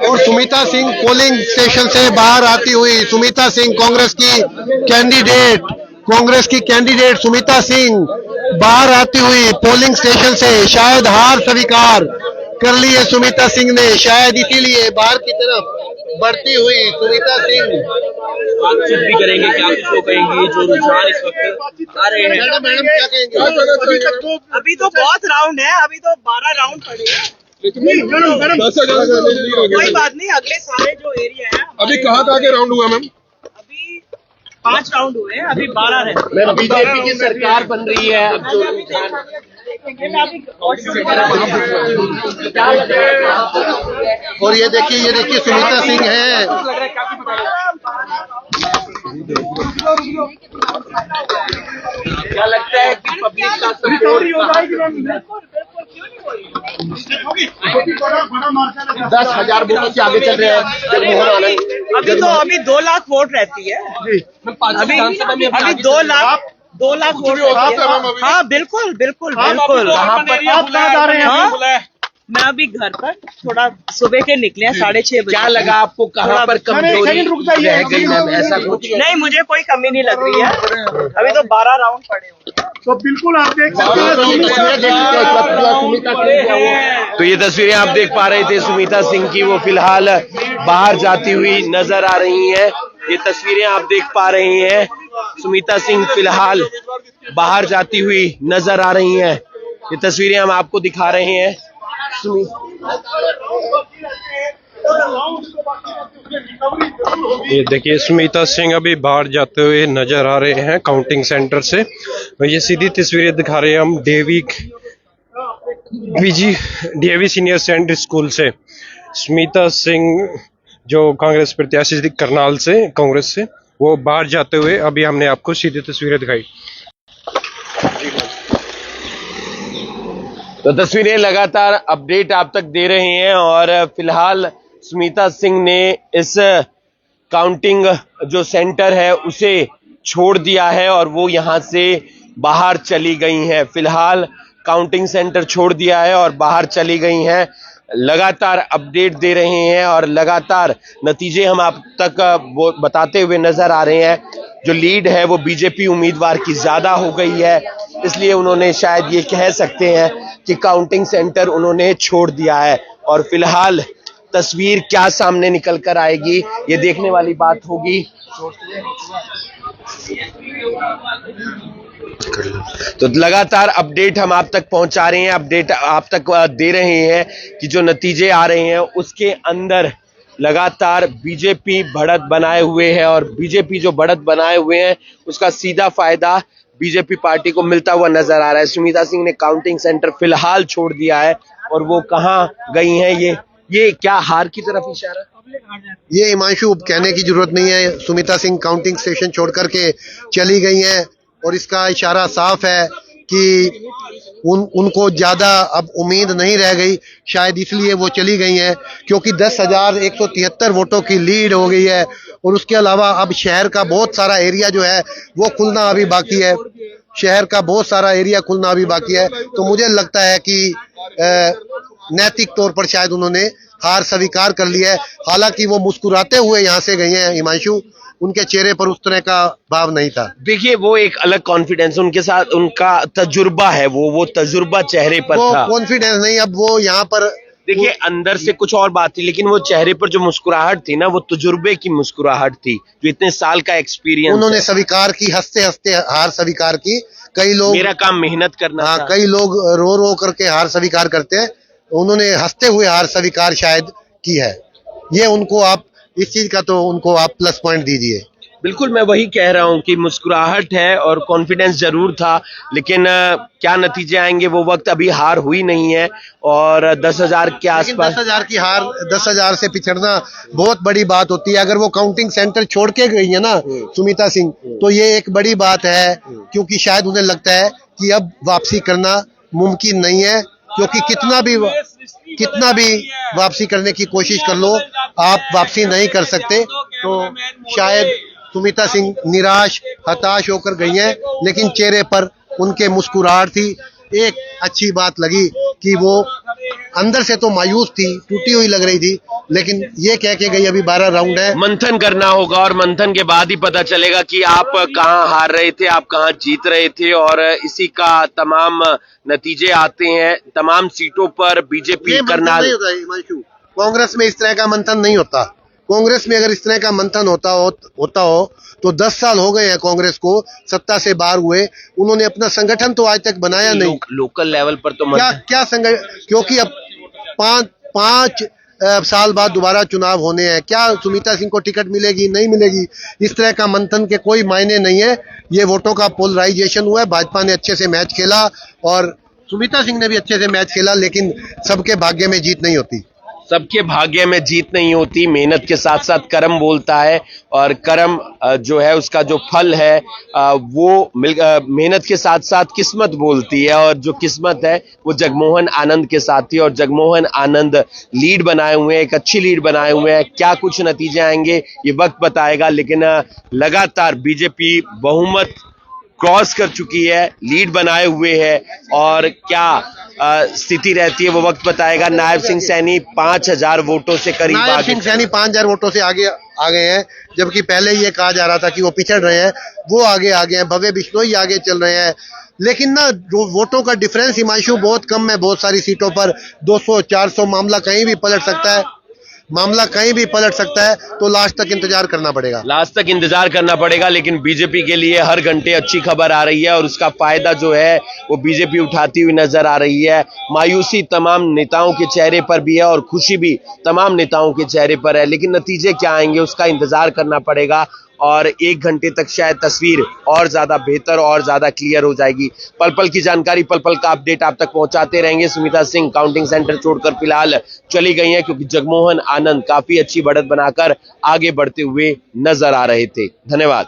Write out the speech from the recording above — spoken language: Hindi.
और सुमिता सिंह पोलिंग स्टेशन से बाहर आती हुई, सुमिता सिंह कांग्रेस की कैंडिडेट सुमिता सिंह बाहर आती हुई पोलिंग स्टेशन से शायद हार स्वीकार कर ली है सुमिता सिंह ने, शायद इसीलिए बाहर की तरफ बढ़ती हुई सुमिता सिंह बातचीत भी करेंगे, क्या कुछ वो कहेंगी, जो रुझान इस वक्त आ रहे हैं। मैडम क्या कहेंगे? अभी तो बहुत राउंड है, अभी तो 12 राउंड पड़े हैं। कोई बात नहीं, अगले सारे जो एरिया है अभी कहाँ के राउंड हुआ मैम? अभी 5 राउंड हुए हैं, अभी 12 रहे। मैम बीजेपी की सरकार बन रही है, अब जो और ये देखिए सुमिता सिंह है। क्या लगता है कि पब्लिक का सपोर्ट 10,000 वोटों से आगे चल रहे हैं जगमोहन आनंद। अभी 2 लाख वोट रहती है। अभी 2 लाख वोट रहती है। हाँ बिल्कुल बिल्कुल बिल्कुल। कहाँ पर आप कहाँ जा रहे हैं? मैं अभी घर पर थोड़ा सुबह के निकले हैं 6:30 बजे। क्या लगा आपको, कहाँ पर कमजोरी रह गई मैम? ऐसा कुछ नहीं, मुझे कोई कमी नहीं लग रही है। अभी तो 12 राउंड पड़े हुए। तो बिल्कुल आप देख सकते हैं। तो ये तस्वीरें आप देख पा रहे थे सुमिता सिंह की, वो फिलहाल बाहर जाती हुई नजर आ रही हैं। ये तस्वीरें आप देख पा रहे हैं, सुमिता सिंह फिलहाल बाहर जाती हुई नजर आ रही हैं। ये तस्वीरें हम आपको दिखा रहे हैं। ये देखिए सुमिता सिंह अभी बाहर जाते हुए नजर आ रहे हैं काउंटिंग सेंटर से। ये सीधी तस्वीरें दिखा रहे हैं हम डीएवी सीनियर सेकेंडरी स्कूल से। सुमिता सिंह जो कांग्रेस प्रत्याशी थी करनाल से, कांग्रेस से, वो बाहर जाते हुए अभी हमने आपको सीधी तस्वीरें दिखाई। तो तस्वीरें लगातार अपडेट आप तक दे रहे हैं और फिलहाल सुमिता सिंह ने इस काउंटिंग जो सेंटर है उसे छोड़ दिया है और वो यहां से बाहर चली गई हैं। फिलहाल काउंटिंग सेंटर छोड़ दिया है और बाहर चली गई हैं। लगातार अपडेट दे रहे हैं और लगातार नतीजे हम आप तक बताते हुए नजर आ रहे हैं। जो लीड है वो बीजेपी उम्मीदवार की ज्यादा हो गई है, इसलिए उन्होंने शायद ये कह सकते हैं कि काउंटिंग सेंटर उन्होंने छोड़ दिया है। और फिलहाल तस्वीर क्या सामने निकल कर आएगी ये देखने वाली बात होगी। तो लगातार अपडेट हम आप तक पहुंचा रहे हैं, अपडेट आप तक दे रहे हैं कि जो नतीजे आ रहे हैं उसके अंदर लगातार बीजेपी बढ़त बनाए हुए है और बीजेपी जो बढ़त बनाए हुए हैं उसका सीधा फायदा बीजेपी पार्टी को मिलता हुआ नजर आ रहा है। सुमिता सिंह ने काउंटिंग सेंटर फिलहाल छोड़ दिया है और वो कहां गई हैं, ये क्या हार की तरफ इशारा? ये हिमांशु कहने की जरूरत नहीं है, सुमिता सिंह काउंटिंग स्टेशन छोड़ करके चली गई हैं और इसका इशारा साफ है कि उनको ज्यादा अब उम्मीद नहीं रह गई, शायद इसलिए वो चली गई हैं क्योंकि 10,173 वोटों की लीड हो गई है। और उसके अलावा अब शहर का बहुत सारा एरिया जो है वो खुलना अभी बाकी है, शहर का बहुत सारा एरिया खुलना अभी बाकी है। तो मुझे लगता है कि नैतिक तौर पर शायद उन्होंने हार स्वीकार कर ली है। हालांकि वो मुस्कुराते हुए यहाँ से गए हैं हिमांशु, उनके चेहरे पर उस तरह का भाव नहीं था। देखिए वो एक अलग कॉन्फिडेंस उनके साथ, उनका तजुर्बा है, वो तजुर्बा चेहरे पर वो था। कॉन्फिडेंस नहीं, अब वो यहाँ पर देखिए अंदर से कुछ और बात थी लेकिन वो चेहरे पर जो मुस्कुराहट थी ना वो तजुर्बे की मुस्कुराहट थी, जो इतने साल का एक्सपीरियंस उन्होंने स्वीकार की, हंसते हंसते हार स्वीकार की। कई लोग, मेरा काम मेहनत करना था। कई लोग रो रो करके हार स्वीकार करते हैं, उन्होंने हंसते हुए हार स्वीकार शायद की है। ये उनको आप इस चीज का तो उनको आप प्लस पॉइंट दीजिए। बिल्कुल मैं वही कह रहा हूँ कि मुस्कुराहट है और कॉन्फिडेंस जरूर था, लेकिन क्या नतीजे आएंगे वो वक्त अभी हार हुई नहीं है और 10,000 के आसपास 10,000 की हार, 10,000 से पिछड़ना बहुत बड़ी बात होती है। अगर वो काउंटिंग सेंटर छोड़ के गई है ना सुमिता सिंह, तो ये एक बड़ी बात है क्योंकि शायद उन्हें लगता है कि अब वापसी करना मुमकिन नहीं है, क्योंकि कितना भी वापसी करने की कोशिश कर लो आप वापसी नहीं कर सकते। तो शायद सुमिता सिंह निराश, हताश होकर गई हैं, लेकिन चेहरे पर उनके मुस्कुराहट थी। एक अच्छी बात लगी कि वो अंदर से तो मायूस थी, टूटी हुई लग रही थी, लेकिन ये कह के गई अभी 12 राउंड है। मंथन करना होगा और मंथन के बाद ही पता चलेगा कि आप कहां हार रहे थे, आप कहां जीत रहे थे, और इसी का तमाम नतीजे आते हैं। तमाम सीटों पर बीजेपी ये मंथन करनाल नहीं होता हिमांशु, कांग्रेस में इस तरह का मंथन नहीं होता। कांग्रेस में अगर इस तरह का मंथन होता हो तो 10 साल हो गए हैं कांग्रेस को सत्ता से बाहर हुए, उन्होंने अपना संगठन तो आज तक बनाया नहीं। लोकल लेवल पर तो क्या संगठन, क्योंकि अब पांच साल बाद दोबारा चुनाव होने हैं, क्या सुमित्रा सिंह को टिकट मिलेगी नहीं मिलेगी, इस तरह का मंथन के कोई मायने नहीं है। ये वोटों का पोलराइजेशन हुआ है, भाजपा ने अच्छे से मैच खेला और सुमित्रा सिंह ने भी अच्छे से मैच खेला, लेकिन सबके भाग्य में जीत नहीं होती। सबके भाग्य में जीत नहीं होती, मेहनत के साथ साथ कर्म बोलता है, और कर्म जो है उसका जो फल है वो मेहनत के साथ साथ किस्मत बोलती है, और जो किस्मत है वो जगमोहन आनंद के साथ थी, और जगमोहन आनंद लीड बनाए हुए हैं, एक अच्छी लीड बनाए हुए हैं। क्या कुछ नतीजे आएंगे ये वक्त बताएगा, लेकिन लगातार बीजेपी बहुमत क्रॉस कर चुकी है, लीड बनाए हुए है, और क्या स्थिति रहती है वो वक्त बताएगा। नायब सिंह सैनी 5000 वोटों से करीब नायब सिंह सैनी 5000 वोटों से आगे आ गए हैं, जबकि पहले ये कहा जा रहा था कि वो पिछड़ रहे हैं, वो आगे आ गए हैं। भव्य बिश्नोई आगे चल रहे हैं, लेकिन ना जो वोटों का डिफरेंस हिमांशु बहुत कम है। बहुत सारी सीटों पर 200-400 मामला कहीं भी पलट सकता है, तो लास्ट तक इंतजार करना पड़ेगा। लेकिन बीजेपी के लिए हर घंटे अच्छी खबर आ रही है, और उसका फायदा जो है वो बीजेपी उठाती हुई नजर आ रही है। मायूसी तमाम नेताओं के चेहरे पर भी है और खुशी भी तमाम नेताओं के चेहरे पर है, लेकिन नतीजे क्या आएंगे उसका इंतजार करना पड़ेगा, और 1 घंटे तक शायद तस्वीर और ज्यादा बेहतर और ज्यादा क्लियर हो जाएगी। पल पल की जानकारी, पल पल का अपडेट आप तक पहुंचाते रहेंगे। सुमित्रा सिंह काउंटिंग सेंटर छोड़कर फिलहाल चली गई हैं, क्योंकि जगमोहन आनंद काफी अच्छी बढ़त बनाकर आगे बढ़ते हुए नजर आ रहे थे। धन्यवाद।